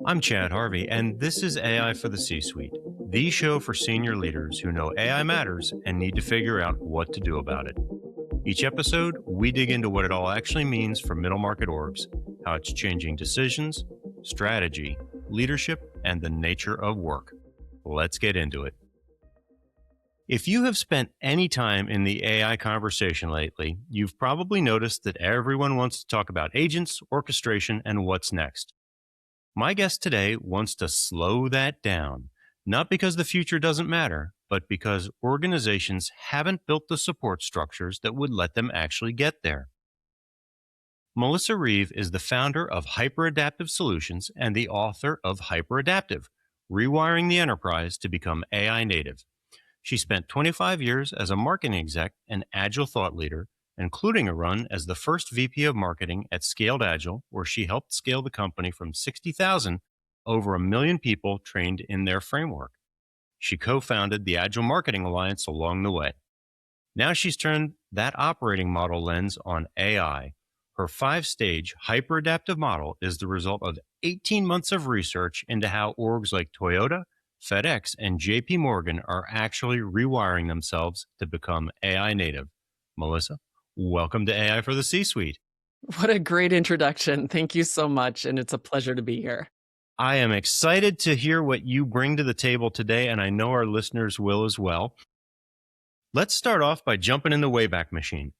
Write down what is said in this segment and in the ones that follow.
I'm Chad Harvey, and this is AI for the C-Suite, the show for senior leaders who know AI matters and need to figure out what to do about it. Each episode, we dig into what it all actually means for middle market orgs, how it's changing decisions, strategy, leadership, and the nature of work. Let's get into it. If you have spent any time in the AI conversation lately, you've probably noticed that everyone wants to talk about agents, orchestration, and what's next. My guest today wants to slow that down, not because the future doesn't matter, but because organizations haven't built the support structures that would let them actually get there. Melissa Reeve is the founder of HyperAdaptive Solutions and the author of HyperAdaptive, Rewiring the Enterprise to Become AI Native. She spent 25 years as a marketing exec and agile thought leader, including a run as the first VP of marketing at Scaled Agile, where she helped scale the company from 60,000 over 1 million people trained in their framework. She co-founded the Agile Marketing Alliance along the way. Now she's turned that operating model lens on AI. Her 5-stage hyper-adaptive model is the result of 18 months of research into how orgs like Toyota, FedEx, and JP Morgan are actually rewiring themselves to become AI native. Melissa, welcome to AI for the C-Suite. What a great introduction. Thank you so much. And it's a pleasure to be here. I am excited to hear what you bring to the table today, and I know our listeners will as well. Let's start off by jumping in the Wayback Machine.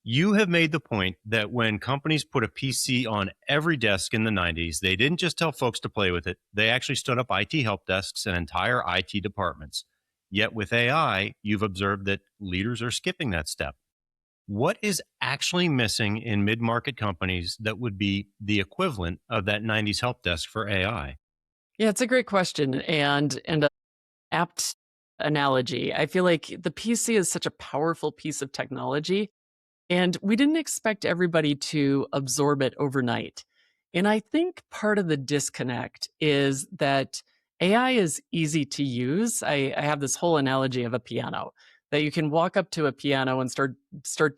You have made the point that when companies put a PC on every desk in the 90s, they didn't just tell folks to play with it. They actually stood up IT help desks and entire IT departments. Yet with AI, you've observed that leaders are skipping that step. What is actually missing in mid-market companies that would be the equivalent of that 90s help desk for AI? Yeah, it's a great question and an apt analogy. I feel like the PC is such a powerful piece of technology, and we didn't expect everybody to absorb it overnight. And I think part of the disconnect is that AI is easy to use. I have this whole analogy of a piano, that you can walk up to a piano and start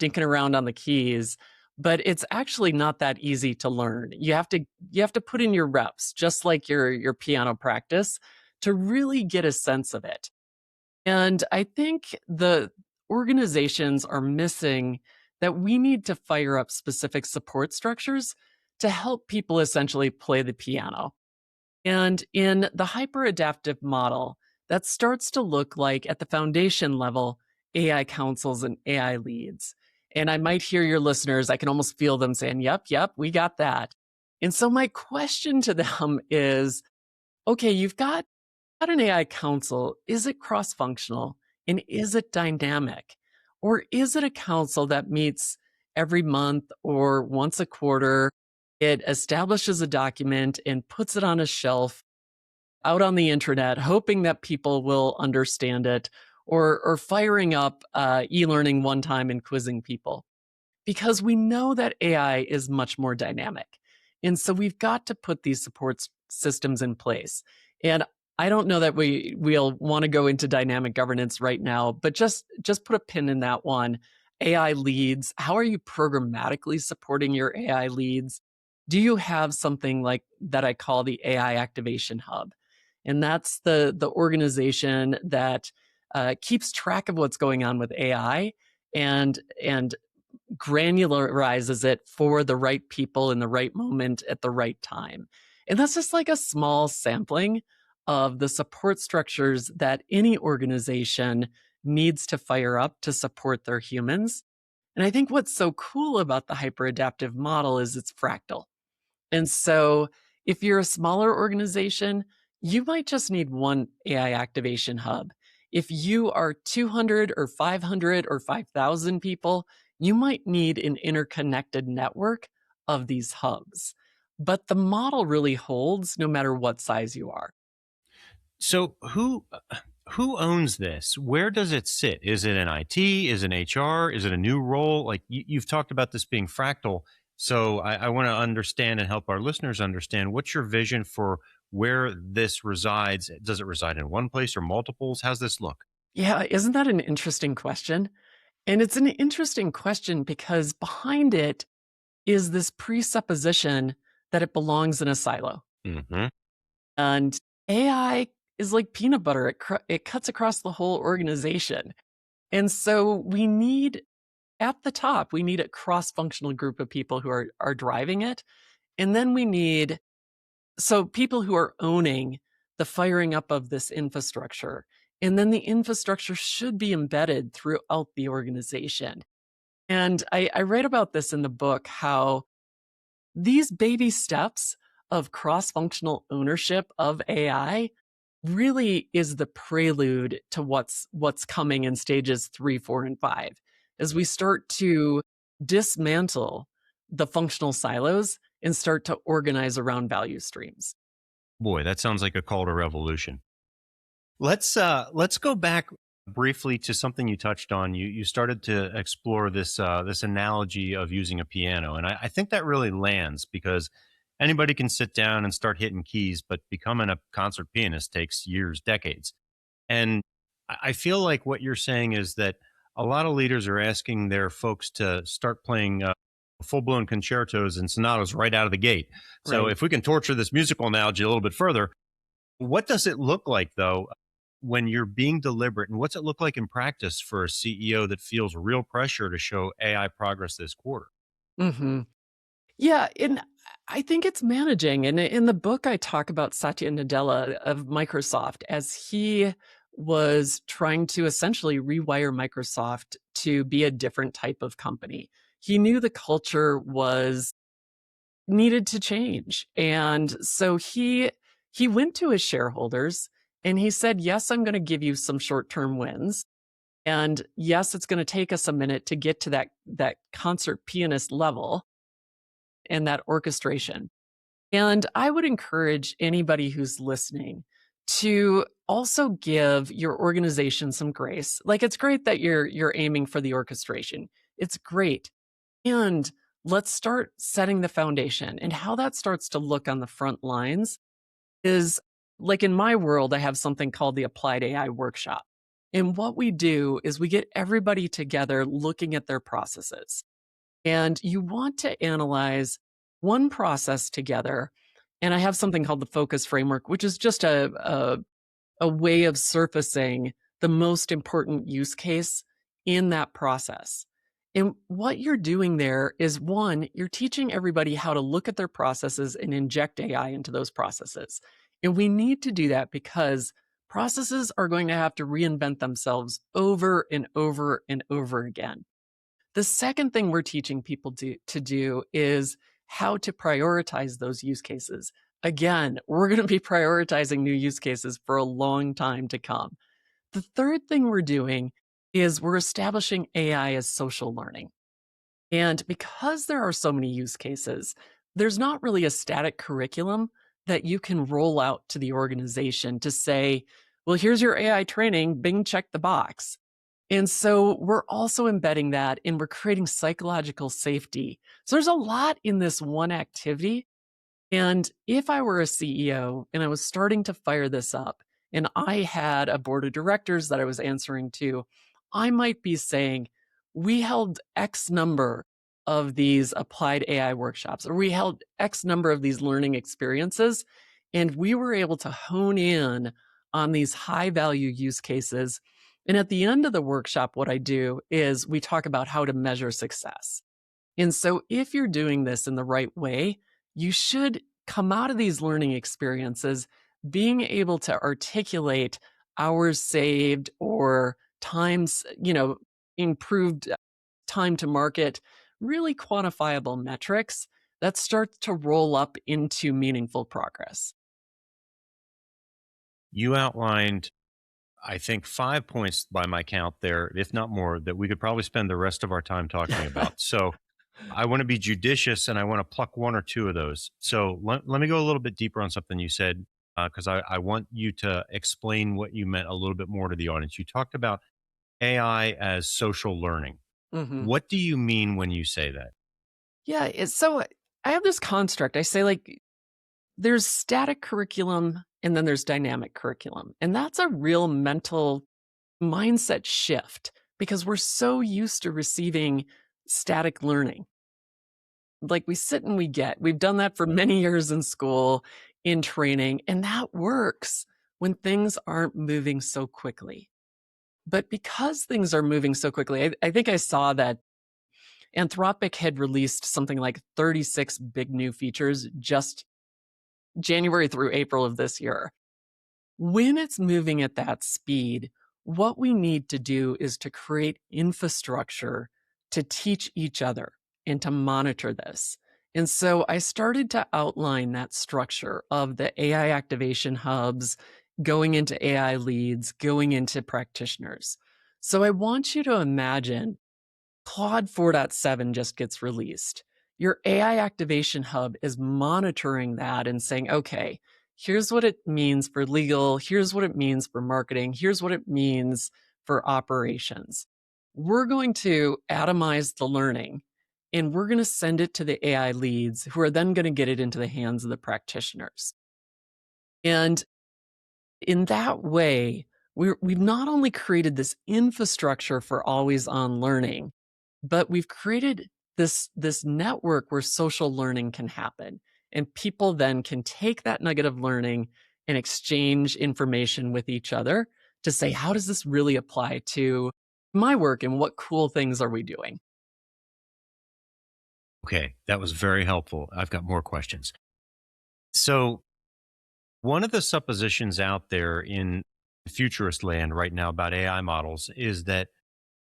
dinking around on the keys, but it's actually not that easy to learn. You have to put in your reps, just like your piano practice, to really get a sense of it. And I think the organizations are missing that we need to fire up specific support structures to help people essentially play the piano. And in the hyper-adaptive model, that starts to look like at the foundation level, AI councils and AI leads. And I might hear your listeners, I can almost feel them saying, yep, we got that. And so my question to them is, okay, you've got an AI council. Is it cross-functional? And is it dynamic? Or is it a council that meets every month or once a quarter? It establishes a document and puts it on a shelf out on the internet, hoping that people will understand it, or firing up e-learning one time and quizzing people. Because we know that AI is much more dynamic. And so we've got to put these support systems in place. And I don't know that we'll want to go into dynamic governance right now, but just put a pin in that one. AI leads, how are you programmatically supporting your AI leads? Do you have something like that I call the AI Activation Hub? And that's the organization that keeps track of what's going on with AI and granularizes it for the right people in the right moment at the right time. And that's just like a small sampling of the support structures that any organization needs to fire up to support their humans. And I think what's so cool about the hyper-adaptive model is it's fractal. And so if you're a smaller organization, you might just need one AI activation hub. If you are 200 or 500 or 5,000 people, you might need an interconnected network of these hubs. But the model really holds no matter what size you are. So who owns this? Where does it sit? Is it in IT? Is it in HR? Is it a new role? Like you've talked about this being fractal. So I want to understand and help our listeners understand what's your vision for where this resides. Does it reside in one place or multiples? How's this look? Yeah, isn't that an interesting question? And it's an interesting question because behind it is this presupposition that it belongs in a silo. Mm-hmm. And AI is like peanut butter. It cuts across the whole organization. And so we need at the top, we need a cross-functional group of people who are driving it. And then we need people who are owning the firing up of this infrastructure. And then the infrastructure should be embedded throughout the organization. And I write about this in the book, how these baby steps of cross-functional ownership of AI really is the prelude to what's coming in stages 3, 4, and 5, as we start to dismantle the functional silos and start to organize around value streams. Boy, that sounds like a call to revolution. Let's go back briefly to something you touched on. You started to explore this analogy of using a piano, and I think that really lands because anybody can sit down and start hitting keys, but becoming a concert pianist takes years, decades. And I feel like what you're saying is that a lot of leaders are asking their folks to start playing full blown concertos and sonatas right out of the gate. So Right. if we can torture this musical analogy a little bit further, what does it look like though when you're being deliberate, and what's it look like in practice for a CEO that feels real pressure to show AI progress this quarter? hmm Yeah, and I think it's managing. And in the book, I talk about Satya Nadella of Microsoft as he was trying to essentially rewire Microsoft to be a different type of company. He knew the culture was needed to change. And so he went to his shareholders and he said, "Yes, I'm going to give you some short-term wins. And yes, it's going to take us a minute to get to that concert pianist level and that orchestration." And I would encourage anybody who's listening to also give your organization some grace. Like, it's great that you're aiming for the orchestration. It's great. And let's start setting the foundation. And how that starts to look on the front lines is, like, in my world, I have something called the Applied AI Workshop. And what we do is we get everybody together looking at their processes. And you want to analyze one process together. And I have something called the focus framework, which is just a way of surfacing the most important use case in that process. And what you're doing there is, one, you're teaching everybody how to look at their processes and inject AI into those processes. And we need to do that because processes are going to have to reinvent themselves over and over and over again. The second thing we're teaching people to do is how to prioritize those use cases. Again, we're going to be prioritizing new use cases for a long time to come. The third thing we're doing is we're establishing AI as social learning. And because there are so many use cases, there's not really a static curriculum that you can roll out to the organization to say, well, here's your AI training, bing, check the box. And so we're also embedding that and we're creating psychological safety. So there's a lot in this one activity. And if I were a CEO and I was starting to fire this up and I had a board of directors that I was answering to, I might be saying, we held X number of these applied AI workshops, or we held X number of these learning experiences, and we were able to hone in on these high value use cases. And at the end of the workshop, what I do is we talk about how to measure success. And so if you're doing this in the right way, you should come out of these learning experiences being able to articulate hours saved or times, improved time to market, really quantifiable metrics that start to roll up into meaningful progress. You outlined, I think, 5 points by my count there, if not more, that we could probably spend the rest of our time talking about. So I want to be judicious and I want to pluck one or two of those. So let me go a little bit deeper on something you said, because I want you to explain what you meant a little bit more to the audience. You talked about AI as social learning. Mhm. What do you mean when you say that? Yeah, so I have this construct. I say, like, there's static curriculum and then there's dynamic curriculum. And that's a real mental mindset shift because we're so used to receiving static learning. Like, we sit and we get. We've done that for many years in school. in training. And that works when things aren't moving so quickly. But because things are moving so quickly, I think I saw that Anthropic had released something like 36 big new features just January through April of this year. When it's moving at that speed, what we need to do is to create infrastructure to teach each other and to monitor this. And so I started to outline that structure of the AI activation hubs, going into AI leads, going into practitioners. So I want you to imagine Claude 4.7 just gets released. Your AI activation hub is monitoring that and saying, okay, here's what it means for legal, here's what it means for marketing, here's what it means for operations. We're going to atomize the learning and we're going to send it to the AI leads who are then going to get it into the hands of the practitioners. And in that way, we've not only created this infrastructure for always on learning, but we've created this network where social learning can happen. And people then can take that nugget of learning and exchange information with each other to say, how does this really apply to my work and what cool things are we doing? Okay, that was very helpful. I've got more questions. So, one of the suppositions out there in futurist land right now about AI models is that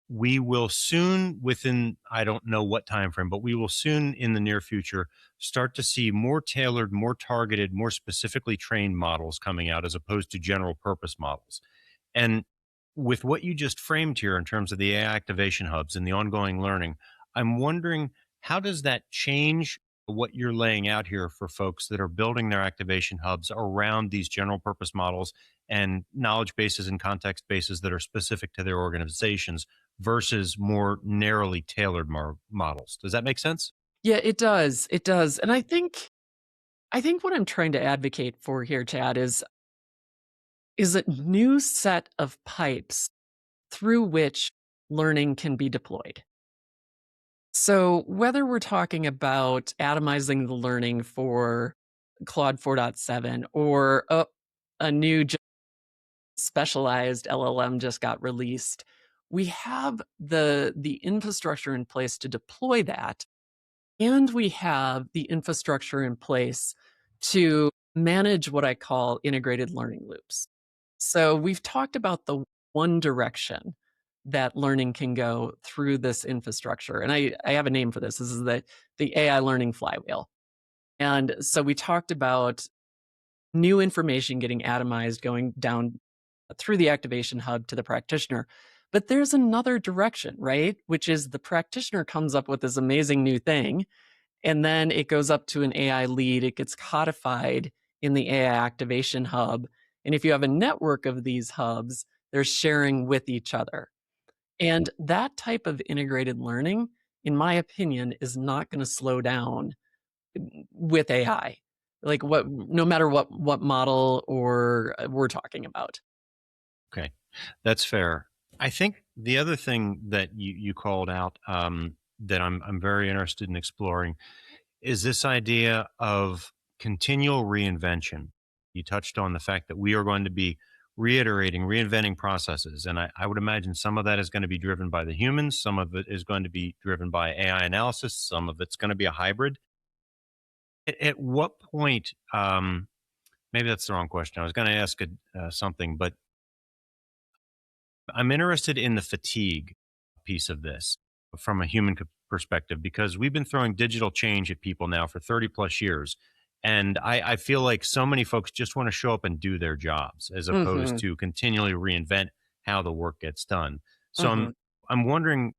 we will soon, within I don't know what time frame, but we will soon in the near future start to see more tailored, more targeted, more specifically trained models coming out as opposed to general purpose models. And with what you just framed here in terms of the AI activation hubs and the ongoing learning, I'm wondering, how does that change what you're laying out here for folks that are building their activation hubs around these general purpose models and knowledge bases and context bases that are specific to their organizations versus more narrowly tailored models? Does that make sense? Yeah, it does. It does. And I think what I'm trying to advocate for here, Chad, is a new set of pipes through which learning can be deployed. So whether we're talking about atomizing the learning for Claude 4.7 or a new specialized LLM just got released, we have the infrastructure in place to deploy that, and we have the infrastructure in place to manage what I call integrated learning loops. So we've talked about the one direction that learning can go through this infrastructure. And I have a name for this. This is the AI learning flywheel. And so we talked about new information getting atomized, going down through the activation hub to the practitioner. But there's another direction, right? Which is the practitioner comes up with this amazing new thing, and then it goes up to an AI lead. It gets codified in the AI activation hub. And if you have a network of these hubs, they're sharing with each other. And that type of integrated learning, in my opinion, is not going to slow down with AI. Like no matter what model or we're talking about. Okay, that's fair. I think the other thing that you called out that I'm very interested in exploring is this idea of continual reinvention. You touched on the fact that we are going to be reiterating, reinventing processes. And I would imagine some of that is going to be driven by the humans, some of it is going to be driven by AI analysis, some of it's going to be a hybrid. At what point, maybe that's the wrong question. I was going to ask something, but I'm interested in the fatigue piece of this from a human perspective, because we've been throwing digital change at people now for 30 plus years. And I feel like so many folks just want to show up and do their jobs as opposed Hmm. to continually reinvent how the work gets done. So Hmm. I'm wondering,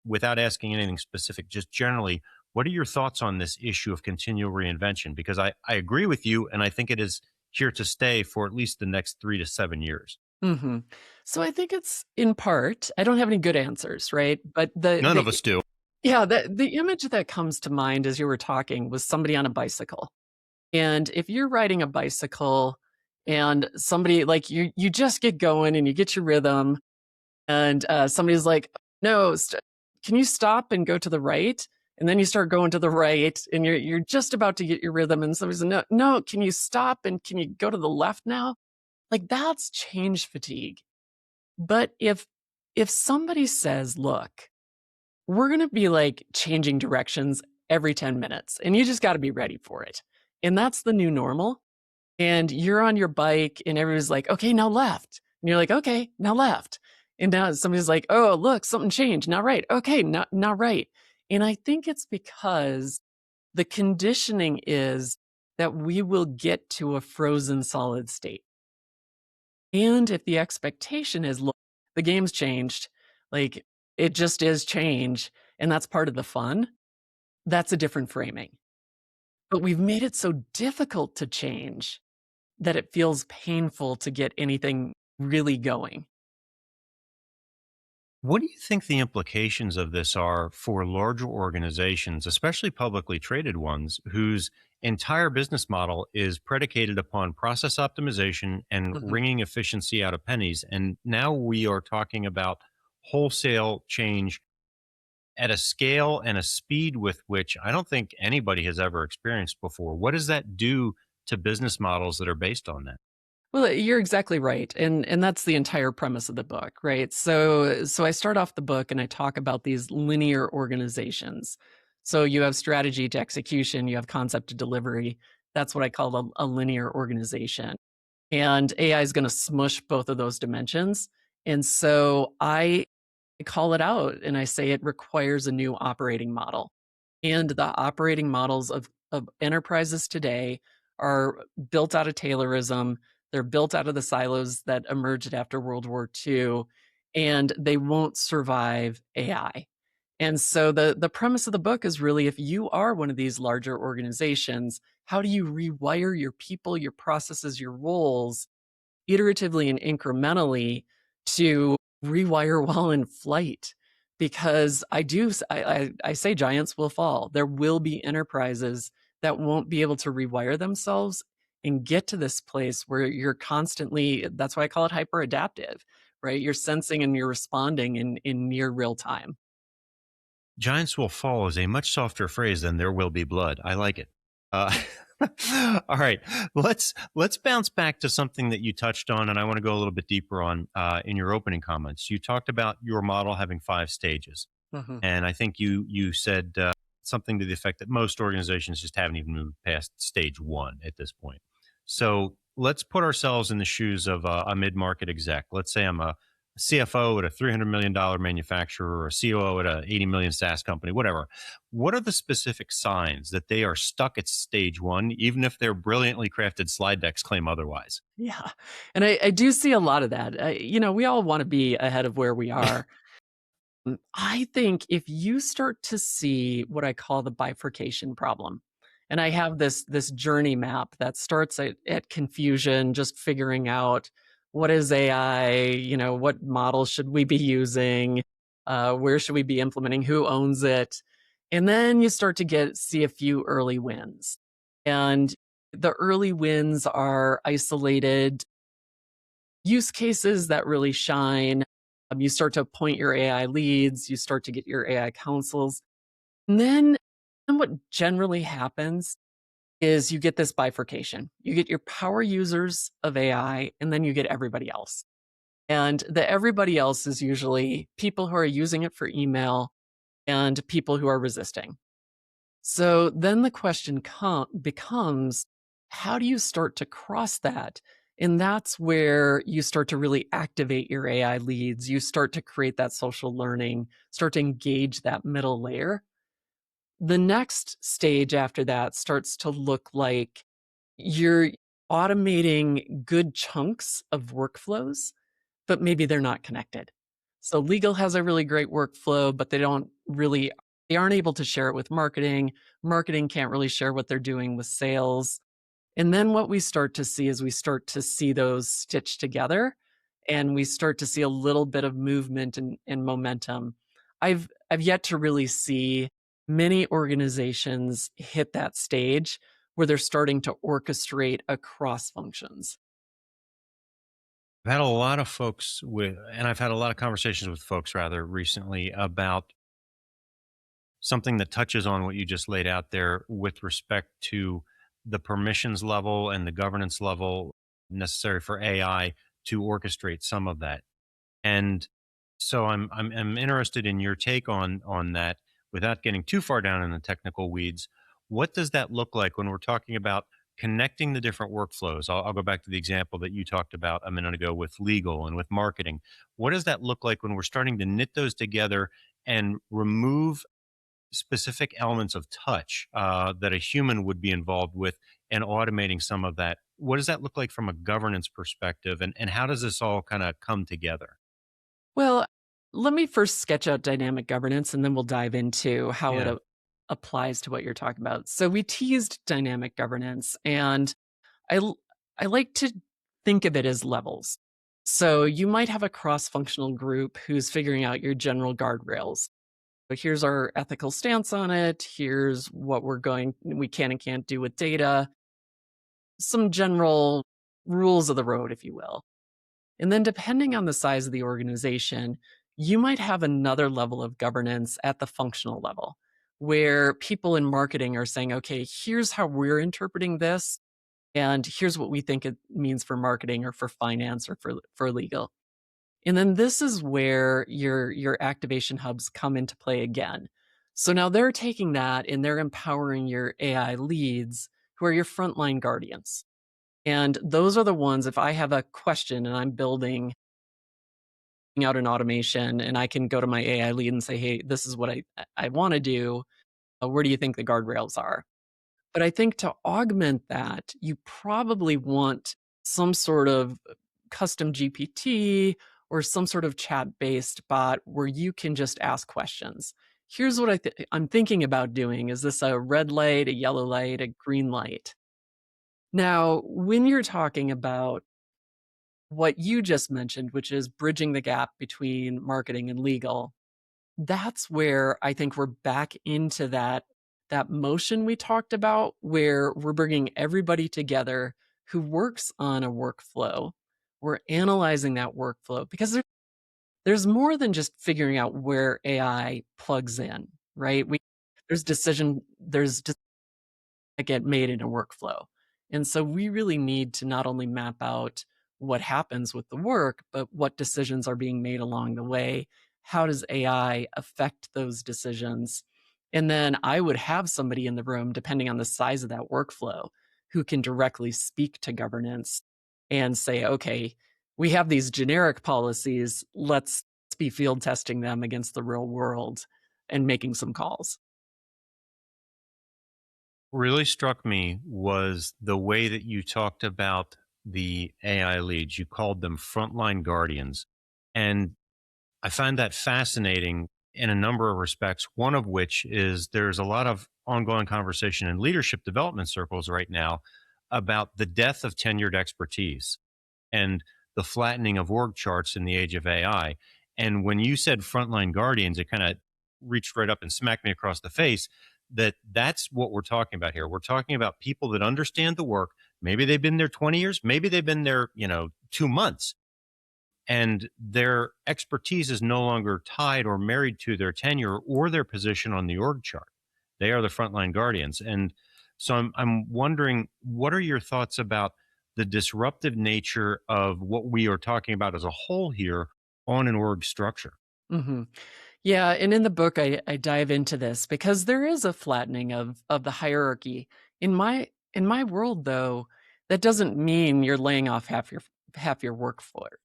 without asking anything specific, just generally, what are your thoughts on this issue of continual reinvention? Because I agree with you, and I think it is here to stay for at least the next 3 to 7 years. Hmm. So I think it's in part, I don't have any good answers, right? But None of us do. yeah, the image that comes to mind as you were talking was somebody on a bicycle. And if you're riding a bicycle and somebody like you just get going and you get your rhythm, and somebody's like, no, can you stop and go to the right? And then you start going to the right and you're just about to get your rhythm. And somebody's like, no, can you stop? And can you go to the left now? Like that's change fatigue. But if somebody says, look, we're going to be like changing directions every 10 minutes and you just got to be ready for it. And that's the new normal. And you're on your bike and everybody's like, okay, now left. And you're like, okay, now left. And now somebody's like, oh, look, something changed. Now right. Okay, now right. And I think it's because the conditioning is that we will get to a frozen solid state. And if the expectation is, look, the game's changed, like it just is change, and that's part of the fun, that's a different framing. But we've made it so difficult to change that it feels painful to get anything really going. What do you think the implications of this are for larger organizations, especially publicly traded ones, whose entire business model is predicated upon process optimization and Mhm. wringing efficiency out of pennies? And now we are talking about wholesale change at a scale and a speed with which I don't think anybody has ever experienced before. What does that do to business models that are based on that? Well, you're exactly right, and that's the entire premise of the book, right? So I start off the book and I talk about these linear organizations. So you have strategy to execution, you have concept to delivery. That's what I call a linear organization. And AI is going to smush both of those dimensions. And so I call it out and I say it requires a new operating model. And the operating models of enterprises today are built out of Taylorism. They're built out of the silos that emerged after World War II, and they won't survive AI. And so the premise of the book is really if you are one of these larger organizations, how do you rewire your people, your processes, your roles iteratively and incrementally to rewire while in flight? Because I say giants will fall. There will be enterprises that won't be able to rewire themselves and get to this place where you're constantly, that's why I call it hyper adaptive, right? You're sensing and you're responding in near real time. Giants will fall is a much softer phrase than there will be blood. I like it. Uh, all right, let's bounce back to something that you touched on, and I want to go a little bit deeper on in your opening comments. You talked about your model having 5 stages, Mhm. and I think you said something to the effect that most organizations just haven't even moved past stage one at this point. So let's put ourselves in the shoes of a mid-market exec. Let's say I'm a CFO at a $300 million manufacturer or a COO at a 80 million SaaS company, whatever. What are the specific signs that they are stuck at stage one, even if their brilliantly crafted slide decks claim otherwise? Yeah. And I do see a lot of that. We all want to be ahead of where we are. I think if you start to see what I call the bifurcation problem, and I have this journey map that starts at confusion, just figuring out what is AI, what models should we be using, where should we be implementing, who owns it, and then you start to see a few early wins, and the early wins are isolated use cases that really shine. You start to appoint your AI leads, you start to get your AI councils. And then what generally happens is you get this bifurcation. You get your power users of AI, and then you get everybody else. And the everybody else is usually people who are using it for email and people who are resisting. So then the question becomes how do you start to cross that? And that's where you start to really activate your AI leads. You start to create that social learning, start to engage that middle layer. The next stage after that starts to look like you're automating good chunks of workflows, but maybe they're not connected. So legal has a really great workflow, but they aren't able to share it with marketing. Marketing can't really share what they're doing with sales. And then what we start to see is we start to see those stitched together and we start to see a little bit of movement and momentum. I've yet to really see many organizations hit that stage where they're starting to orchestrate across functions. I've had a lot of folks with, and I've had a lot of conversations with folks rather recently about something that touches on what you just laid out there with respect to the permissions level and the governance level necessary for AI to orchestrate some of that. And so I'm interested in your take on that without getting too far down in the technical weeds. What does that look like when we're talking about connecting the different workflows? I'll go back to the example that you talked about a minute ago with legal and with marketing. What does that look like when we're starting to knit those together and remove specific elements of touch that a human would be involved with and automating some of that? What does that look like from a governance perspective? And how does this all kind of come together? Well, let me first sketch out dynamic governance and then we'll dive into how it Yeah. applies to what you're talking about. So we teased dynamic governance and I l- I like to think of it as levels. So you might have a cross-functional group who's figuring out your general guardrails. But here's our ethical stance on it. Here's what we can and can't do with data. Some general rules of the road, if you will. And then depending on the size of the organization, you might have another level of governance at the functional level where people in marketing are saying, okay, here's how we're interpreting this. And here's what we think it means for marketing or for finance or for legal. And then this is where your activation hubs come into play again. So now they're taking that and they're empowering your AI leads who are your frontline guardians. And those are the ones, if I have a question and I'm building out an automation and I can go to my AI lead and say, hey, this is what I want to do. Where do you think the guardrails are? But I think to augment that, you probably want some sort of custom GPT or some sort of chat-based bot where you can just ask questions. Here's what I'm thinking about doing. Is this a red light, a yellow light, a green light? Now, when you're talking about what you just mentioned, which is bridging the gap between marketing and legal, that's where I think we're back into that motion we talked about, where we're bringing everybody together who works on a workflow. We're analyzing that workflow because there's more than just figuring out where AI plugs in, right? There's that get made in a workflow. And so we really need to not only map out what happens with the work, but what decisions are being made along the way. How does AI affect those decisions? And then I would have somebody in the room, depending on the size of that workflow, who can directly speak to governance and say, okay, we have these generic policies. Let's be field testing them against the real world and making some calls. Really struck me was the way that you talked about the AI leads. You called them frontline guardians. And I find that fascinating in a number of respects. One of which is there's a lot of ongoing conversation in leadership development circles right now about the death of tenured expertise and the flattening of org charts in the age of AI. And when you said frontline guardians, it kind of reached right up and smacked me across the face that that's what we're talking about here. We're talking about people that understand the work. Maybe they've been there 20 years, maybe they've been there, 2 months, and their expertise is no longer tied or married to their tenure or their position on the org chart. They are the frontline guardians. And so I'm wondering, what are your thoughts about the disruptive nature of what we are talking about as a whole here on an org structure? hmm Yeah, and in the book, I dive into this because there is a flattening of the hierarchy. In my world, though, that doesn't mean you're laying off half your workforce.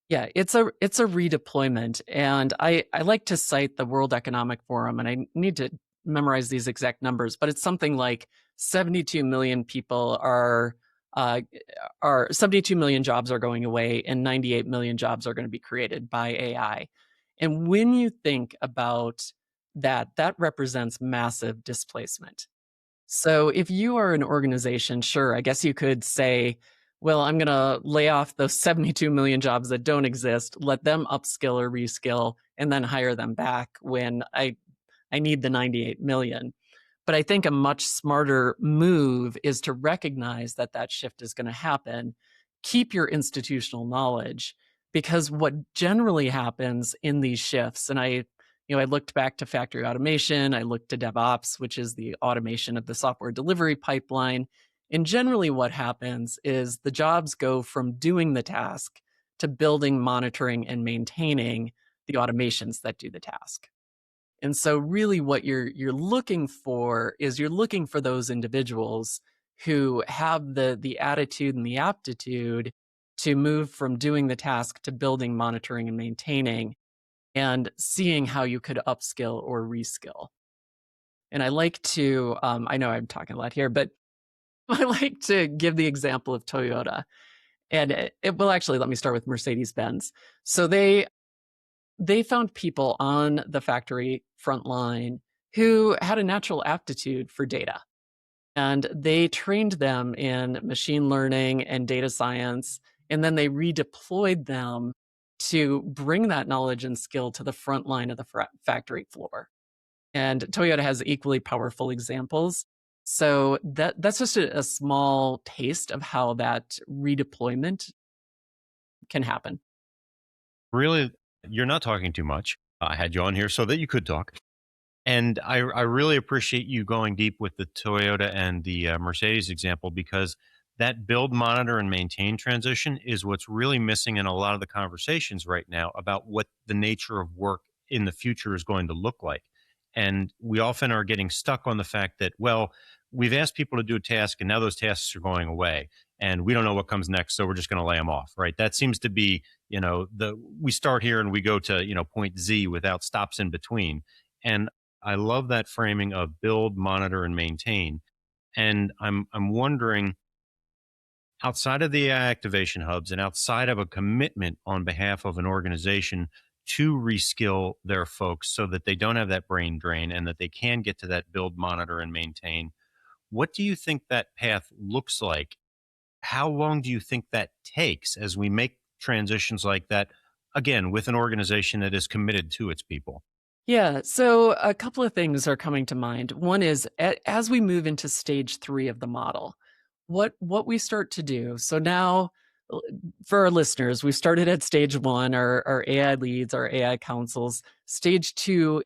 Yeah, it's a redeployment, and I like to cite the World Economic Forum, and I need to memorize these exact numbers, but it's something like 72 million people uh, are 72 million jobs are going away, and 98 million jobs are going to be created by AI. And when you think about that, that represents massive displacement. So if you are an organization, sure, I guess you could say, well, I'm going to lay off those 72 million jobs that don't exist, let them upskill or reskill, and then hire them back when I need the 98 million. But I think a much smarter move is to recognize that that shift is going to happen. Keep your institutional knowledge because what generally happens in these shifts, and I looked back to factory automation, I looked to DevOps, which is the automation of the software delivery pipeline. And generally, what happens is the jobs go from doing the task to building, monitoring, and maintaining the automations that do the task. And so really what you're looking for is you're looking for those individuals who have the attitude and the aptitude to move from doing the task to building, monitoring, and maintaining, and seeing how you could upskill or reskill. And I like to, I know I'm talking a lot here, but I like to give the example of Toyota. And well, actually, let me start with Mercedes-Benz. So they found people on the factory front line who had a natural aptitude for data. And they trained them in machine learning and data science. And then they redeployed them to bring that knowledge and skill to the front line of the factory floor. And Toyota has equally powerful examples. So that's just a small taste of how that redeployment can happen. Really, you're not talking too much. I had you on here so that you could talk. And I really appreciate you going deep with the Toyota and the Mercedes example, because that build, monitor, and maintain transition is what's really missing in a lot of the conversations right now about what the nature of work in the future is going to look like. And we often are getting stuck on the fact that, well, we've asked people to do a task and now those tasks are going away and we don't know what comes next. So we're just going to lay them off, right? That seems to be, we start here and we go to, point Z without stops in between. And I love that framing of build, monitor, and maintain. And I'm wondering, outside of the AI activation hubs and outside of a commitment on behalf of an organization to reskill their folks so that they don't have that brain drain and that they can get to that build, monitor, and maintain, what do you think that path looks like? How long do you think that takes as we make transitions like that, again, with an organization that is committed to its people? Yeah, so a couple of things are coming to mind. One is as we move into stage 3 of the model, what we start to do. So now for our listeners, we started at stage 1, our AI leads, our AI councils. Stage 2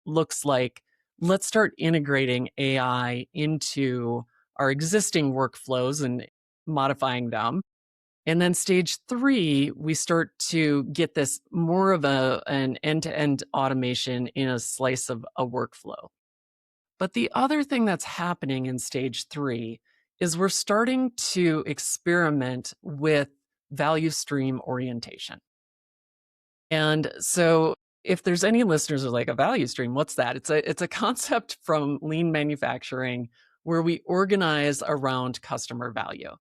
looks like let's start integrating AI into our existing workflows and modifying them. And then stage 3, we start to get this more of an end-to-end automation in a slice of a workflow. But the other thing that's happening in stage 3 is we're starting to experiment with value stream orientation. And so if there's any listeners who are like, a value stream, what's that? It's a concept from lean manufacturing where we organize around customer value.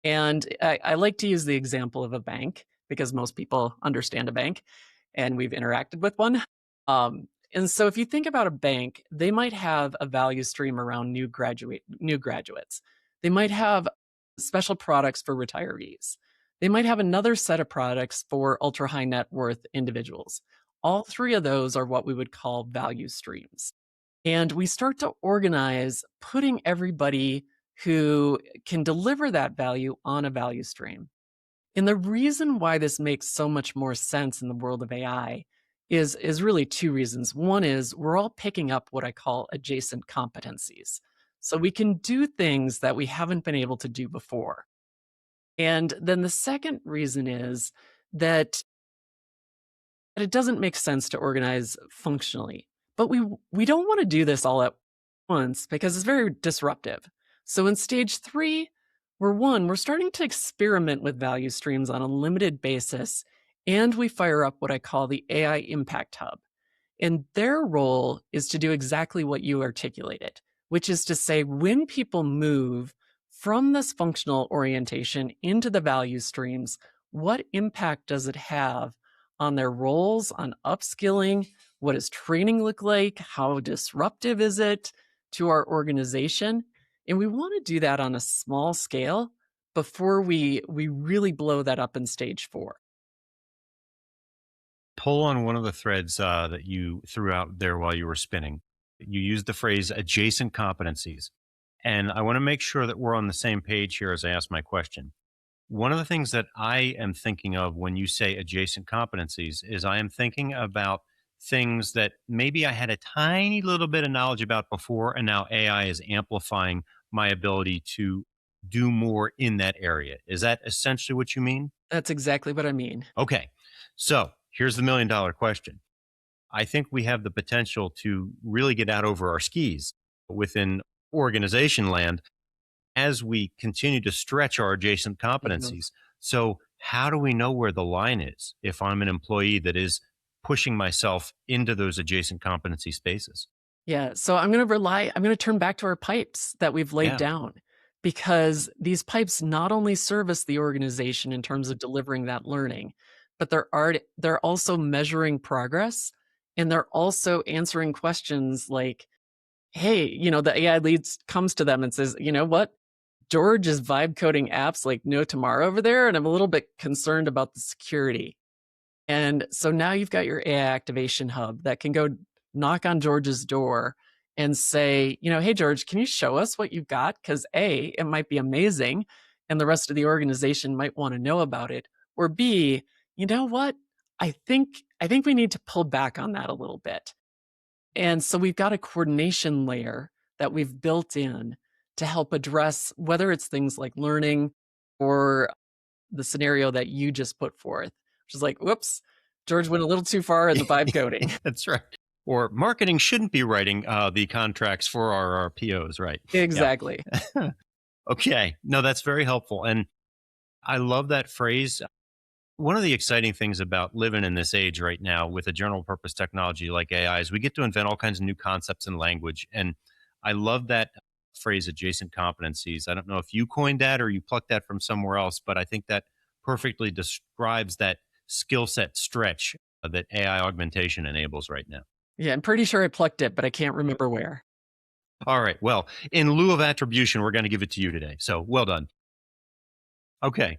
And I like to use the example of a bank because most people understand a bank and we've interacted with one. And so if you think about a bank, they might have a value stream around new graduates. They might have special products for retirees. They might have another set of products for ultra high net worth individuals. All three of those are what we would call value streams. And we start to organize putting everybody who can deliver that value on a value stream. And the reason why this makes so much more sense in the world of AI is really two reasons. One is we're all picking up what I call adjacent competencies. So we can do things that we haven't been able to do before. And then the second reason is that it doesn't make sense to organize functionally. But we don't want to do this all at once because it's very disruptive. So in stage 3, we're starting to experiment with value streams on a limited basis, and we fire up what I call the AI Impact Hub. And their role is to do exactly what you articulated, which is to say when people move from this functional orientation into the value streams, what impact does it have on their roles, on upskilling? What does training look like? How disruptive is it to our organization? And we want to do that on a small scale before we really blow that up in stage 4. Pull on one of the threads that you threw out there while you were spinning. You used the phrase adjacent competencies. And I want to make sure that we're on the same page here as I ask my question. One of the things that I am thinking of when you say adjacent competencies is I am thinking about things that maybe I had a tiny little bit of knowledge about before, and now AI is amplifying my ability to do more in that area. Is that essentially what you mean? That's exactly what I mean. Okay. So here's the $1 million question. I think we have the potential to really get out over our skis within organization land as we continue to stretch our adjacent Mhm. competencies. So, how do we know where the line is if I'm an employee that is pushing myself into those adjacent competency spaces? Yeah, so I'm going to turn back to our pipes that we've laid Yeah. down because these pipes not only service the organization in terms of delivering that learning, but they're also measuring progress and they're also answering questions like, hey, the AI leads comes to them and says, "You know what? George is vibe coding apps like no tomorrow over there and I'm a little bit concerned about the security." And so now you've got your AI activation hub that can go knock on George's door and say, "Hey, George, can you show us what you've got? Because A, it might be amazing and the rest of the organization might want to know about it. Or B, you know what? I think we need to pull back on that a little bit." And so we've got a coordination layer that we've built in to help address whether it's things like learning or the scenario that you just put forth, which is like, whoops, George went a little too far in the vibe coding. That's right. Or marketing shouldn't be writing the contracts for our POs, right? Yeah. Exactly. Okay. No, that's very helpful. And I love that phrase. One of the exciting things about living in this age right now with a general purpose technology like AI is we get to invent all kinds of new concepts and language. And I love that phrase, adjacent competencies. I don't know if you coined that or you plucked that from somewhere else, but I think that perfectly describes that skill set stretch that AI augmentation enables right now. Yeah, I'm pretty sure I plucked it, but I can't remember where. All right. Well, in lieu of attribution, we're going to give it to you today. So well done. Okay.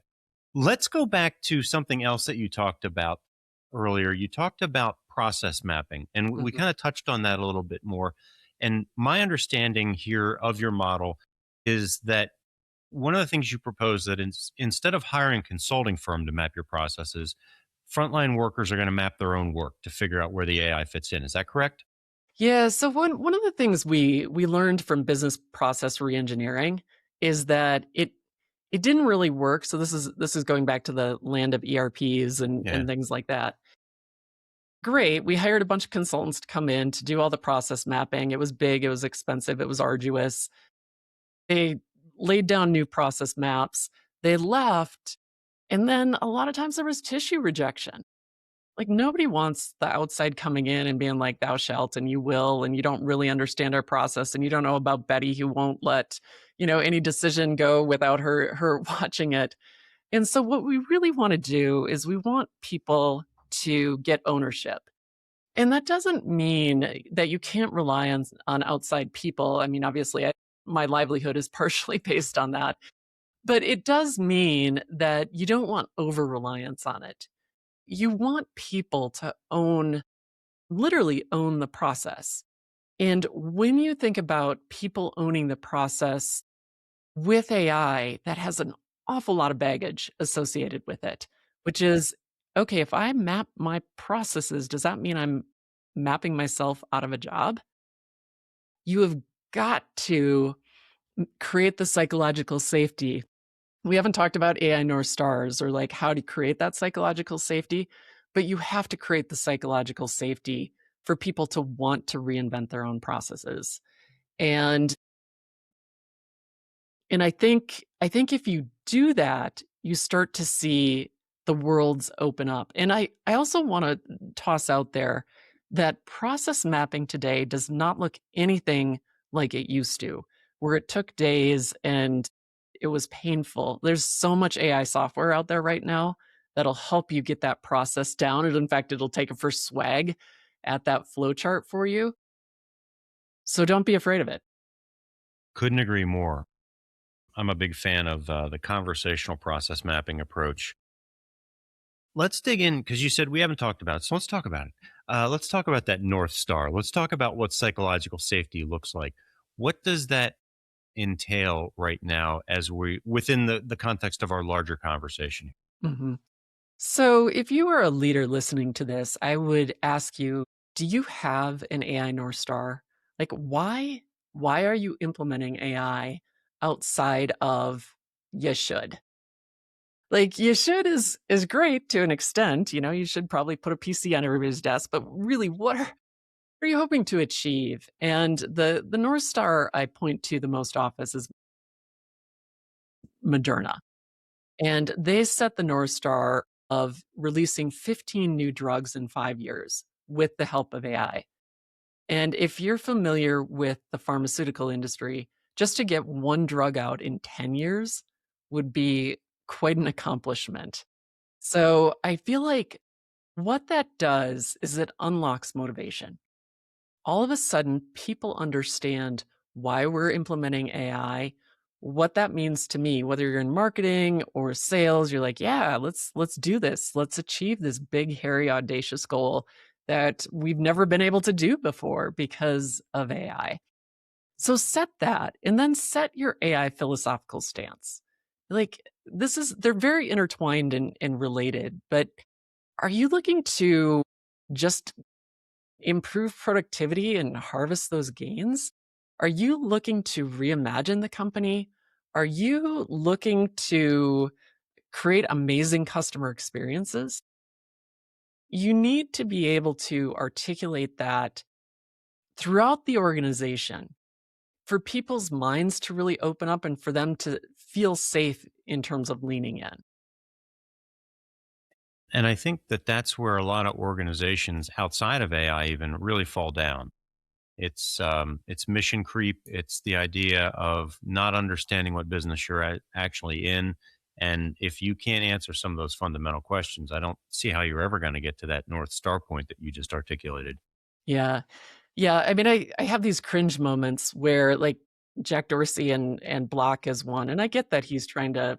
Let's go back to something else that you talked about earlier. You talked about process mapping, and we Mhm. kind of touched on that a little bit more. And my understanding here of your model is that one of the things you propose that instead of hiring a consulting firm to map your processes, frontline workers are going to map their own work to figure out where the AI fits in. Is that correct? Yeah, so one of the things we learned from business process reengineering is that it didn't really work. So this is going back to the land of ERPs Yeah. and things like that. Great. We hired a bunch of consultants to come in to do all the process mapping. It was big, it was expensive, it was arduous. They laid down new process maps. They left, and then a lot of times there was tissue rejection. Like, nobody wants the outside coming in and being like, "Thou shalt," and "You will," and "You don't really understand our process," and "You don't know about Betty who won't let, any decision go without her watching it." And so what we really wanna do is we want people to get ownership. And that doesn't mean that you can't rely on outside people. I mean, obviously, my livelihood is partially based on that, but it does mean that you don't want over reliance on it. You want people to literally own the process. And when you think about people owning the process with AI, that has an awful lot of baggage associated with it, which is, okay, if I map my processes, does that mean I'm mapping myself out of a job? You have got to create the psychological safety. We haven't talked about AI North Stars or like how to create that psychological safety, but you have to create the psychological safety for people to want to reinvent their own processes. And And I think if you do that, you start to see the worlds open up. And I also want to toss out there that process mapping today does not look anything like it used to, where it took days and it was painful. There's so much AI software out there right now that'll help you get that process down. And in fact, it'll take a first swag at that flow chart for you. So don't be afraid of it. Couldn't agree more. I'm a big fan of the conversational process mapping approach. Let's dig in because you said we haven't talked about it. So let's talk about it. Let's talk about that North Star. Let's talk about what psychological safety looks like. What does that entail right now as we within the context of our larger conversation? Mhm. So, if you are a leader listening to this, I would ask you do you have an AI North Star? Like, why are you implementing AI outside of you should? Like, you should is great to an extent, you should probably put a PC on everybody's desk, but really, what are you hoping to achieve? And the North Star I point to the most often is Moderna. And they set the North Star of releasing 15 new drugs in 5 years with the help of AI. And if you're familiar with the pharmaceutical industry, just to get one drug out in 10 years would be quite an accomplishment. So I feel like what that does is it unlocks motivation. All of a sudden, people understand why we're implementing AI, what that means to me, whether you're in marketing or sales, you're like, yeah, let's do this. Let's achieve this big, hairy, audacious goal that we've never been able to do before because of AI. So set that and then set your AI philosophical stance. Like they're very intertwined and related, but are you looking to just improve productivity and harvest those gains? Are you looking to reimagine the company? Are you looking to create amazing customer experiences? You need to be able to articulate that throughout the organization for people's minds to really open up and for them to feel safe in terms of leaning in. And I think that that's where a lot of organizations outside of AI even really fall down. It's mission creep. It's the idea of not understanding what business you're actually in. And if you can't answer some of those fundamental questions, I don't see how you're ever going to get to that North Star point that you just articulated. Yeah. Yeah. I mean, I have these cringe moments where like Jack Dorsey and Block is one. And I get that he's trying to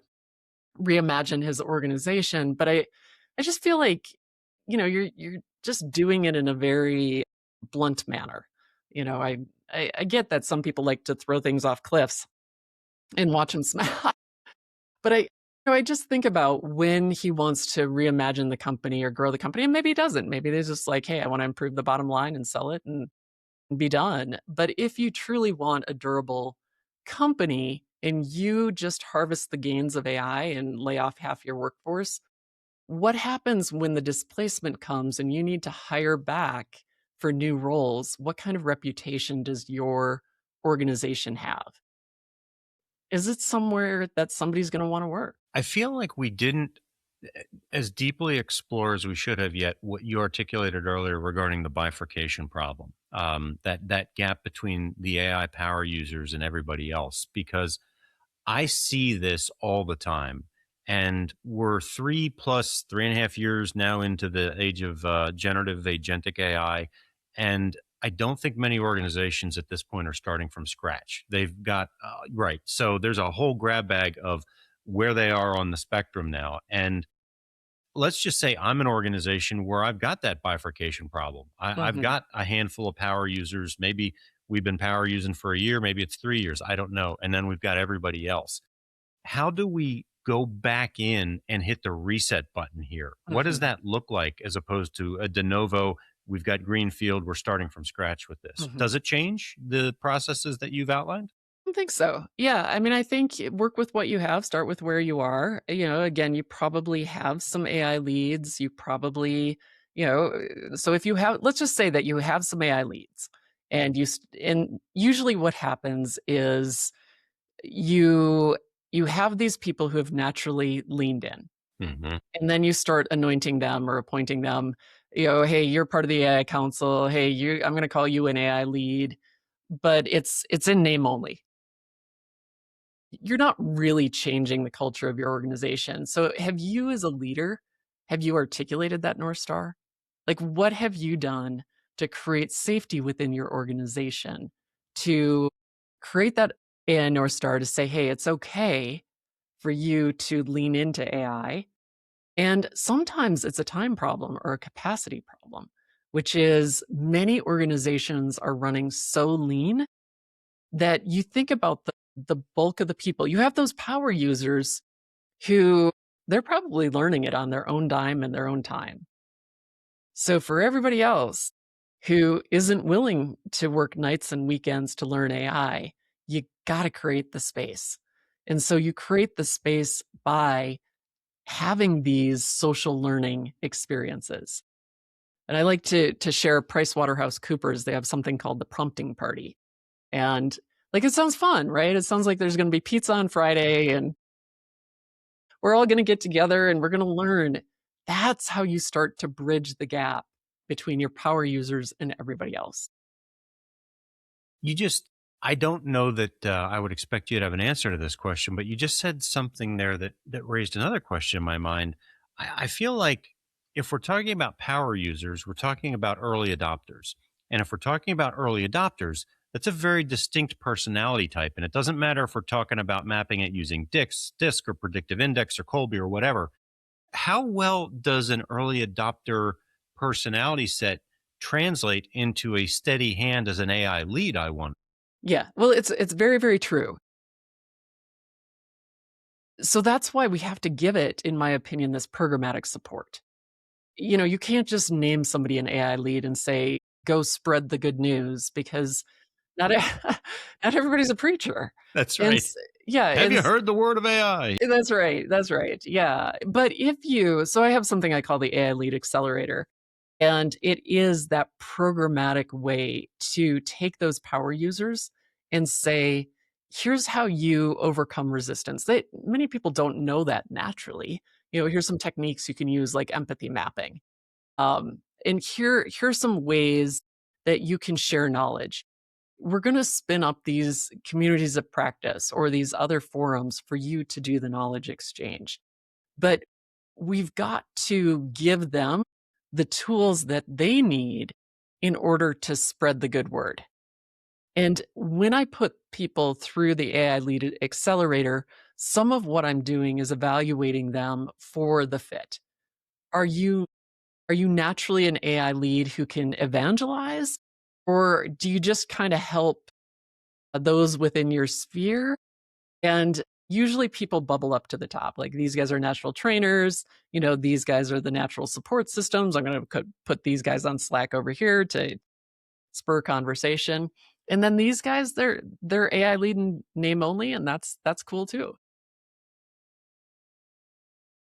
reimagine his organization, but I just feel like, you're just doing it in a very blunt manner. I get that some people like to throw things off cliffs and watch them smash, but I just think about when he wants to reimagine the company or grow the company, and maybe he doesn't. Maybe they're just like, hey, I want to improve the bottom line and sell it and be done. But if you truly want a durable company and you just harvest the gains of AI and lay off half your workforce, what happens when the displacement comes and you need to hire back for new roles? What kind of reputation does your organization have? Is it somewhere that somebody's going to want to work? I feel like we didn't as deeply explore as we should have yet what you articulated earlier regarding the bifurcation problem, that gap between the AI power users and everybody else, because I see this all the time. And we're 3 plus 3.5 years now into the age of generative agentic AI. And I don't think many organizations at this point are starting from scratch. They've got, right. So there's a whole grab bag of where they are on the spectrum now. And let's just say I'm an organization where I've got that bifurcation problem. I've Mhm. got a handful of power users. Maybe we've been power using for a year, maybe it's 3 years. I don't know. And then we've got everybody else. How do we go back in and hit the reset button here? What does Mhm. that look like as opposed to a de novo? We've got greenfield. We're starting from scratch with this. Mhm. Does it change the processes that you've outlined? I think so. Yeah, I mean, I think work with what you have, start with where you are. Again, you probably have some AI leads. You probably, so if you have, let's just say that you have some AI leads, and usually what happens is you you have these people who have naturally leaned in, Hmm. and then you start anointing them or appointing them. Hey, you're part of the AI council. Hey, I'm going to call you an AI lead, but it's in name only. You're not really changing the culture of your organization. So have you as a leader, have you articulated that North Star? Like what have you done to create safety within your organization to create that AI North Star to say, hey, it's okay for you to lean into AI. And sometimes it's a time problem or a capacity problem, which is many organizations are running so lean that you think about the bulk of the people. You have those power users who they're probably learning it on their own dime and their own time. So for everybody else, who isn't willing to work nights and weekends to learn AI, you got to create the space. And so you create the space by having these social learning experiences. And I like to share PricewaterhouseCoopers. They have something called the prompting party. And like it sounds fun, right? It sounds like there's going to be pizza on Friday and we're all going to get together and we're going to learn. That's how you start to bridge the gap between your power users and everybody else. You just, I don't know that I would expect you to have an answer to this question, but you just said something there that raised another question in my mind. I feel like if we're talking about power users, we're talking about early adopters. And if we're talking about early adopters, that's a very distinct personality type. And it doesn't matter if we're talking about mapping it using DISC or predictive index or Colby or whatever. How well does an early adopter personality set translate into a steady hand as an AI lead, I wonder? Yeah, well, it's very, very true. So that's why we have to give it, in my opinion, this programmatic support. You can't just name somebody an AI lead and say, "Go spread the good news," because not e not everybody's a preacher. That's And right. s yeah, Have and you s heard the word of AI? that's right, yeah. But if you so I have something I call the AI Lead Accelerator, and it is that programmatic way to take those power users and say, "Here's how you overcome resistance." Many people don't know that naturally. Here's some techniques you can use like empathy mapping. And here's some ways that you can share knowledge. We're going to spin up these communities of practice or these other forums for you to do the knowledge exchange. But we've got to give them the tools that they need in order to spread the good word. And when I put people through the AI Lead Accelerator, some of what I'm doing is evaluating them for the fit. Are you are you naturally an AI lead who can evangelize? Or do you just kind of help those within your sphere? And usually people bubble up to the top. Like these guys are natural trainers. These guys are the natural support systems. I'm going to put these guys on Slack over here to spur conversation. And then these guys, they're AI lead in name only, and that's cool too.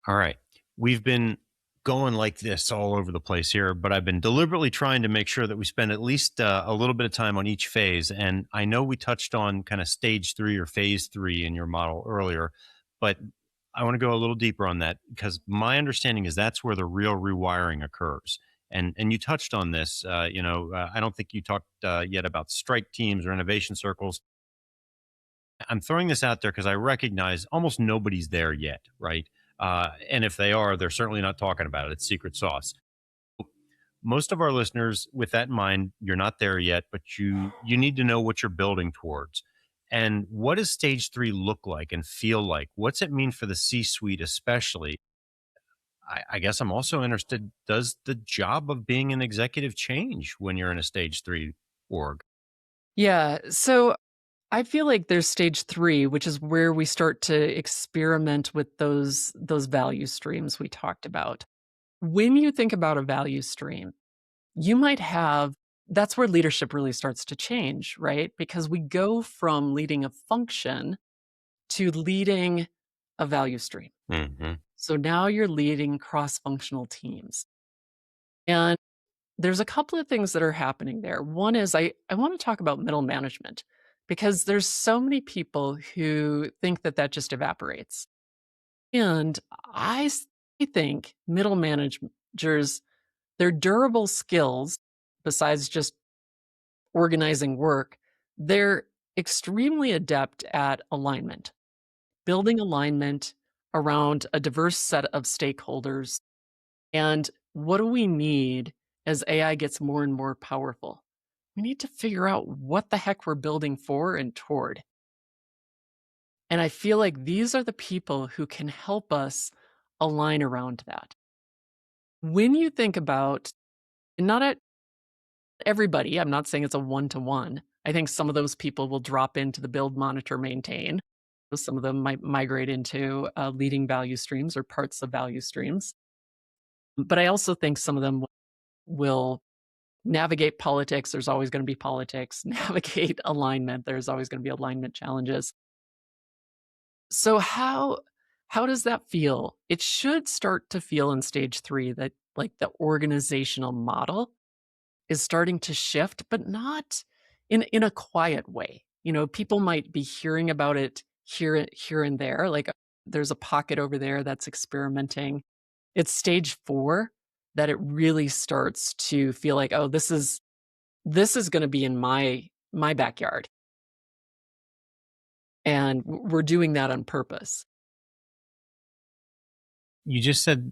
All right. We've been going like this all over the place here, but I've been deliberately trying to make sure that we spend at least a little bit of time on each phase. And I know we touched on kind of stage 3 or phase 3 in your model earlier, but I want to go a little deeper on that because my understanding is that's where the real rewiring occurs. And you touched on this. I don't think you talked yet about strike teams or innovation circles. I'm throwing this out there because I recognize almost nobody's there yet, right? And if they are, they're certainly not talking about it. It's secret sauce. Most of our listeners, with that in mind, you're not there yet, but you need to know what you're building towards. And what does stage 3 look like and feel like? What's it mean for the C-suite, especially? I guess I'm also interested. Does the job of being an executive change when you're in a stage 3 org? Yeah. So I feel like there's stage 3, which is where we start to experiment with those value streams we talked about. When you think about a value stream, you might have that's where leadership really starts to change, right? Because we go from leading a function to leading a value stream. Hmm. So now you're leading cross-functional teams. And there's a couple of things that are happening there. One is I want to talk about middle management because there's so many people who think that that just evaporates. And think middle managers, their durable skills, besides just organizing work, they're extremely adept at alignment, building alignment around a diverse set of stakeholders. And what do we need as AI gets more and more powerful? We need to figure out what the heck we're building for and toward. And I feel like these are the people who can help us align around that. When you think about, not at everybody, I'm not saying it's a one to one. I think some of those people will drop into the build, monitor, maintain. Some of them might migrate into leading value streams or parts of value streams. But I also think some of them will Navigate politics, there's always going to be politics. Navigate alignment, there's always going to be alignment challenges. So how does that feel? It should start to feel in stage 3 that like the organizational model is starting to shift, but not in a quiet way. You know, people might be hearing about it here and there. Like there's a pocket over there that's experimenting. It's stage 4 that it really starts to feel like, oh, this is going to be in my backyard, and we're doing that on purpose. You just said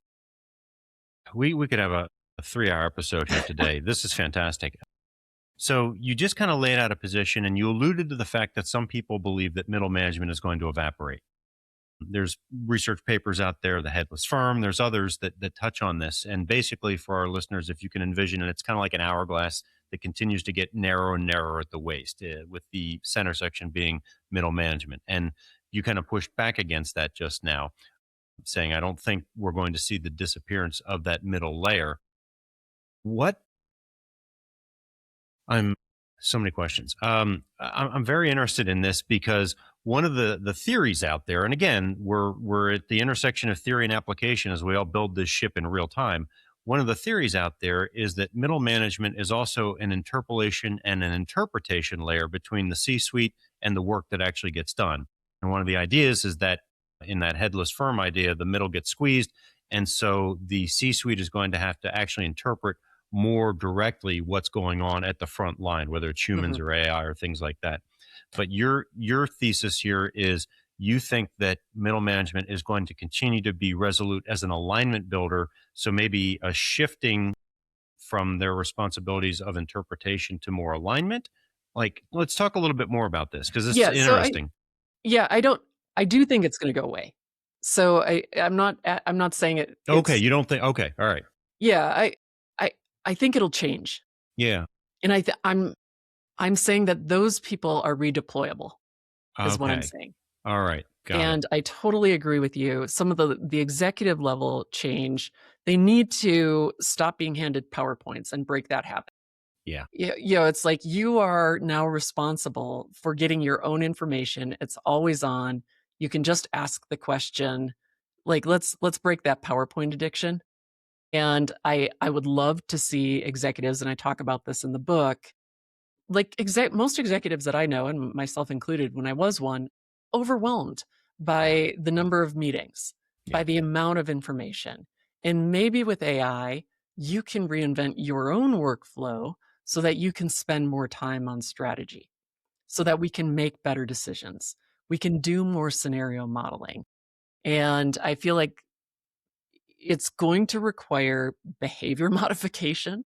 we could have a 3-hour episode here today. This is fantastic. So you just kind of laid out a position and you alluded to the fact that some people believe that middle management is going to evaporate. There's research papers out there, the headless firm, there's others that touch on this. And basically for our listeners, if you can envision it, it's kind of like an hourglass that continues to get narrower and narrower at the waist, with the center section being middle management. And you kind of pushed back against that just now, saying, I don't think we're going to see the disappearance of that middle layer. What I'm so many questions. I'm very interested in this because one of the theories out there, and again, we're at the intersection of theory and application as we all build this ship in real time. One of the theories out there is that middle management is also an interpolation and an interpretation layer between the C-suite and the work that actually gets done. And one of the ideas is that in that headless firm idea, the middle gets squeezed, and so the C-suite is going to have to actually interpret more directly what's going on at the front line, whether it's humans Mhm. or AI or things like that. But your thesis here is you think that middle management is going to continue to be resolute as an alignment builder. So maybe a shifting from their responsibilities of interpretation to more alignment. Like, let's talk a little bit more about this because this is Yeah, so I interesting. yeah, I do think it's gonna go away. So I'm not saying Okay, it's you don't think? Okay, all right, yeah, I I think it'll change. yeah, And I'm saying that those people are redeployable is what I'm okay, saying. all right, got it. And I totally agree with you. Some of the executive level change, they need to stop being handed PowerPoints and break that habit. Yeah, It's like you are now responsible for getting your own information. It's always on. You can just ask the question. Like let's break that PowerPoint addiction. And I would love to see executives, and I talk about this in the book, like most executives that I know, and myself included when I was one, overwhelmed yeah, by the number of meetings, by yeah. the amount of information. And maybe with AI, you can reinvent your own workflow so that you can spend more time on strategy, so that we can make better decisions. We can do more scenario modeling. And I feel like it's going to require behavior modification,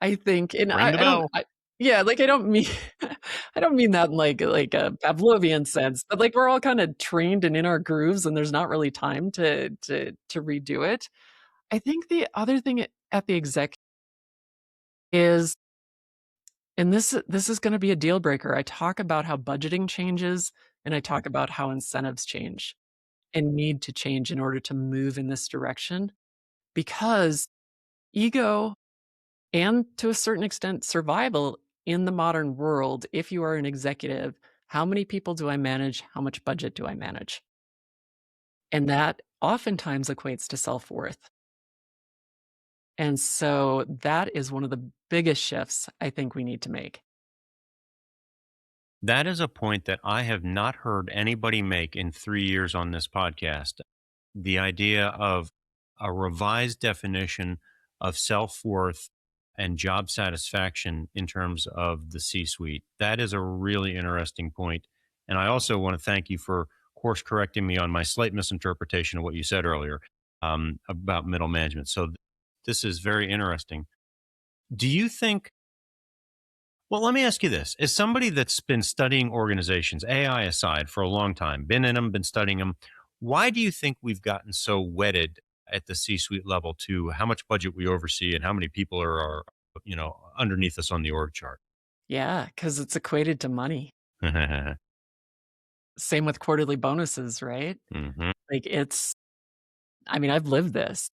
I think, and Ring the bell. yeah, like, I don't mean I don't mean that in like a Pavlovian sense, but, like, we're all kinda trained and in our grooves, and there's not really time to redo it. I think the other thing at the exec is, and this is gonna be a deal breaker, I talk about how budgeting changes, and I talk about how incentives change and need to change in order to move in this direction, because ego and to a certain extent, survival in the modern world, if you are an executive, how many people do I manage? How much budget do I manage? And that oftentimes equates to self worth. And so that is one of the biggest shifts I think we need to make. That is a point that I have not heard anybody make in 3 years on this podcast. The idea of a revised definition of self worth and job satisfaction in terms of the C suite. That is a really interesting point. And I also want to thank you for course correcting me on my slight misinterpretation of what you said earlier, about middle management. So this is very interesting. Do you think well, let me ask you this. As somebody that's been studying organizations, AI aside, for a long time, been in them, been studying them, why do you think we've gotten so wedded at the C-suite level to how much budget we oversee and how many people are underneath us on the org chart? Yeah, because it's equated to money. Hmm. Same with quarterly bonuses, right? Like I mean, I've lived this.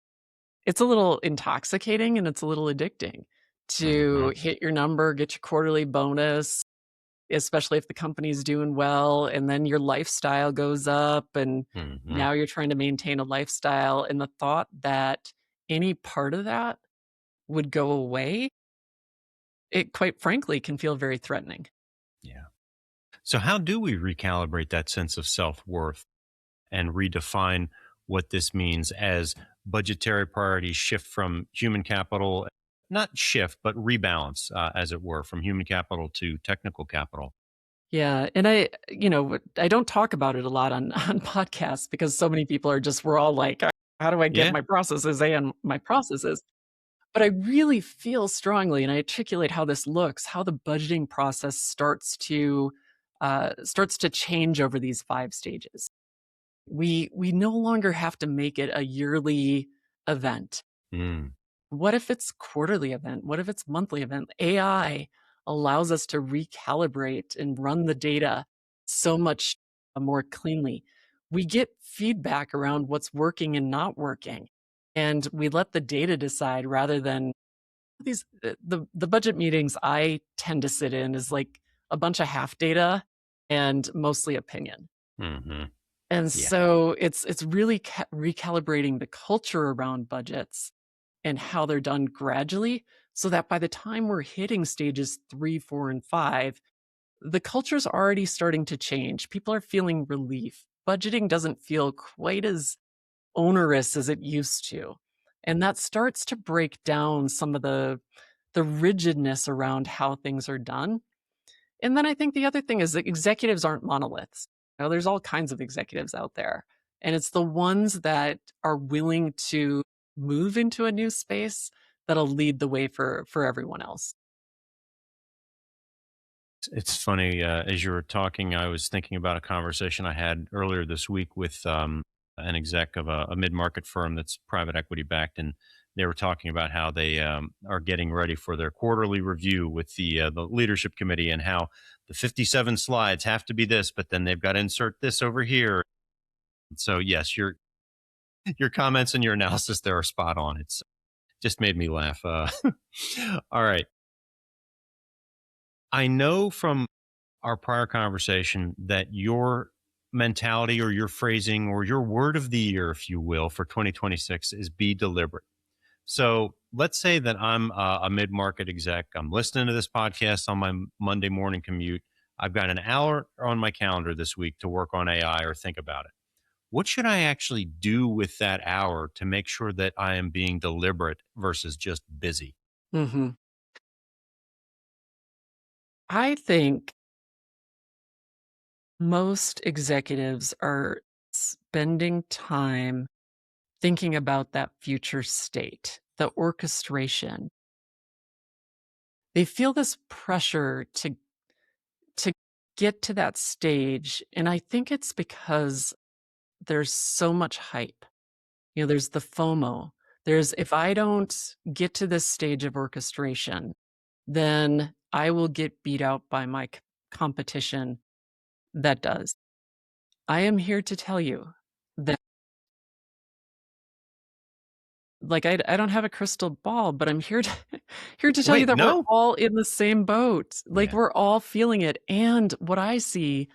It's a little intoxicating and it's a little addicting to hit your number, get your quarterly bonus, especially if the company's doing well, and then your lifestyle goes up, and Mm-hmm. now you're trying to maintain a lifestyle, and the thought that any part of that would go away, it quite frankly can feel very threatening. Yeah. So, how do we recalibrate that sense of self worth and redefine what this means as budgetary priorities shift from human capital, not shift, but rebalance, as it were, from human capital to technical capital? Yeah, and I don't talk about it a lot on on podcasts because so many people are just we're all like, how do I get Yeah. my processes and my processes?" But I really feel strongly, and I articulate how this looks, how the budgeting process starts to change over these 5 stages. We no longer have to make it a yearly event. Mm. What if it's quarterly event? What if it's monthly event? AI allows us to recalibrate and run the data so much more cleanly. We get feedback around what's working and not working, and we let the data decide rather than the budget meetings I tend to sit in is like a bunch of half data and mostly opinion. Hmm. And Yeah. so it's really recalibrating the culture around budgets and how they're done gradually so that by the time we're hitting stages 3, 4, and 5, the culture's already starting to change. People are feeling relief. Budgeting doesn't feel quite as onerous as it used to. And that starts to break down some of the rigidness around how things are done. And then I think the other thing is that executives aren't monoliths. There's all kinds of executives out there. And it's the ones that are willing to move into a new space that'll lead the way for everyone else. It's funny. As you were talking, I was thinking about a conversation I had earlier this week with an exec of a mid market firm that's private equity backed. And they were talking about how they are getting ready for their quarterly review with the leadership committee, and how the 57 slides have to be this, but then they've got to insert this over here. So, yes, your comments and your analysis there are spot on. It's just made me laugh. All right. I know from our prior conversation that your mentality or your phrasing or your word of the year, if you will, for 2026 is be deliberate. So let's say that I'm a mid market exec. I'm listening to this podcast on my Monday morning commute. I've got an hour on my calendar this week to work on AI or think about it. What should I actually do with that hour to make sure that I am being deliberate versus just busy? Mhm. I think most executives are spending time thinking about that future state, the orchestration. They feel this pressure to get to that stage, and I think it's because there's so much hype. There's the FOMO. There's if I don't get to this stage of orchestration, then I will get beat out by my competition that does. I am here to tell you that I don't have a crystal ball, but I'm here to here to tell you Wait, that we're no? all in the same boat. Like, Yeah. we're all feeling it, and what I see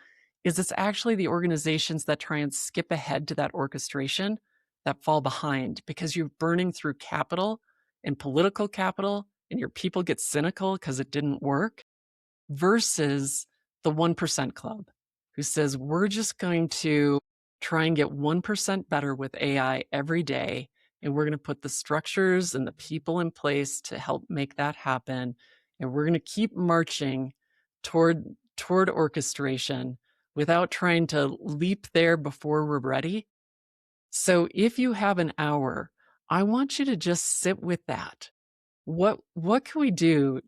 is it's actually the organizations that try and skip ahead to that orchestration that fall behind because you're burning through capital and political capital, and your people get cynical because it didn't work, versus the 1% club who says, we're just going to try and get 1% better with AI every day. And we're going to put the structures and the people in place to help make that happen. And we're going to keep marching toward orchestration without trying to leap there before we're ready. So if you have an hour, I want you to just sit with that. What can we do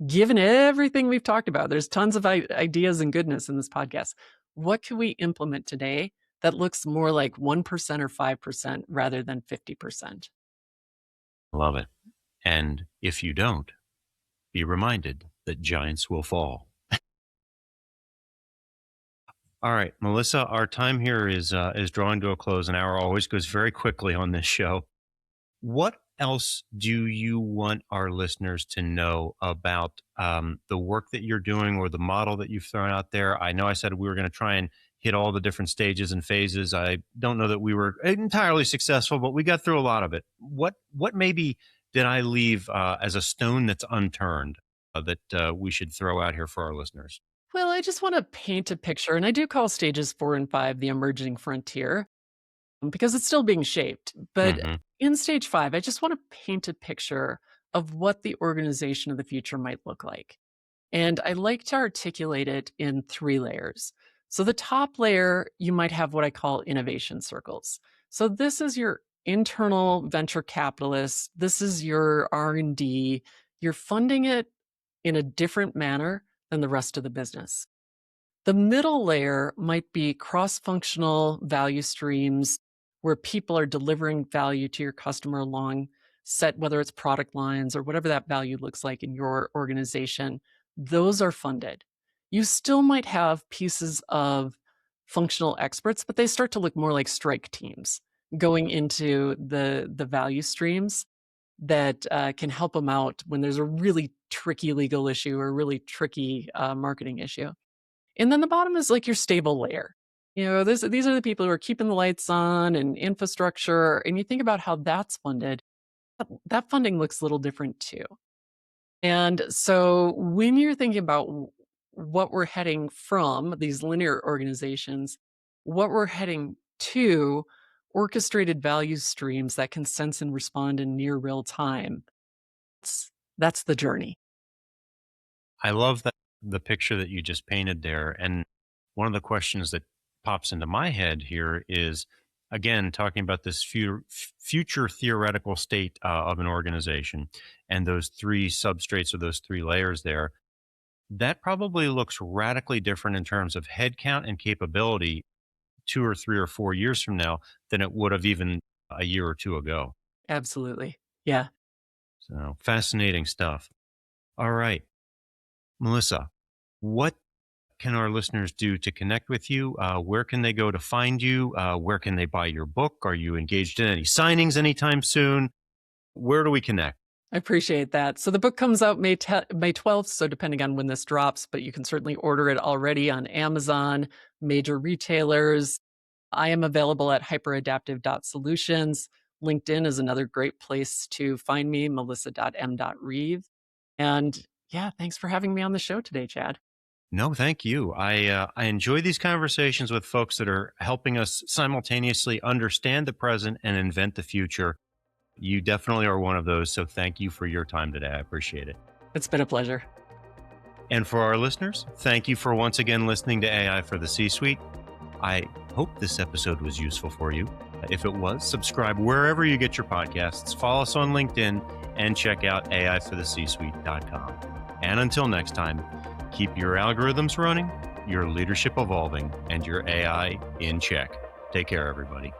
given everything we've talked about? There's tons of ideas and goodness in this podcast. What can we implement today that looks more like 1% or 5% rather than 50%? Love it. And if you don't, be reminded that giants will fall. All right, Melissa, our time here is drawing to a close. An hour always goes very quickly on this show. What else do you want our listeners to know about the work that you're doing or the model that you've thrown out there? I know I said we were going to try and hit all the different stages and phases. I don't know that we were entirely successful, but we got through a lot of it. What maybe did I leave as a stone that's unturned that we should throw out here for our listeners? Well, I just want to paint a picture, and I do call stages 4 and 5 the emerging frontier because it's still being shaped. But Hmm. in stage 5, I just want to paint a picture of what the organization of the future might look like. And I like to articulate it in 3 layers. So the top layer, you might have what I call innovation circles. So this is your internal venture capitalists. This is your R&D. You're funding it in a different manner than the rest of the business. The middle layer might be cross-functional value streams where people are delivering value to your customer along set, whether it's product lines or whatever that value looks like in your organization. Those are funded. You still might have pieces of functional experts, but they start to look more like strike teams going into the value streams that can help them out when there's a really tricky legal issue or a really tricky marketing issue. And then the bottom is like your stable layer. These are the people who are keeping the lights on and infrastructure. And you think about how that's funded, that funding looks a little different too. And so when you're thinking about what we're heading from these linear organizations, what we're heading to orchestrated value streams that can sense and respond in near real time, that's the journey. I love that the picture that you just painted there. And one of the questions that pops into my head here is, again, talking about this future theoretical state of an organization and those 3 substrates or those 3 layers there. That probably looks radically different in terms of headcount and capability 2 or 3 or 4 years from now than it would have even a year or 2 ago. Absolutely. Yeah. So fascinating stuff. All right, Melissa, what can our listeners do to connect with you? Where can they go to find you? Where can they buy your book? Are you engaged in any signings anytime soon? Where do we connect? I appreciate that. So the book comes out May 12th, so depending on when this drops, but you can certainly order it already on Amazon, major retailers. I am available at HyperAdaptive Solutions. LinkedIn is another great place to find me, melissa.m.reeve. And yeah, thanks for having me on the show today, Chad. No, thank you. I enjoy these conversations with folks that are helping us simultaneously understand the present and invent the future. You definitely are one of those. So thank you for your time today. I appreciate it. It's been a pleasure. And for our listeners, thank you for once again listening to AI for the C-Suite. I hope this episode was useful for you. If it was, subscribe wherever you get your podcasts, follow us on LinkedIn, and check out AIforthec-suite.com. And until next time, keep your algorithms running, your leadership evolving, and your AI in check. Take care, everybody.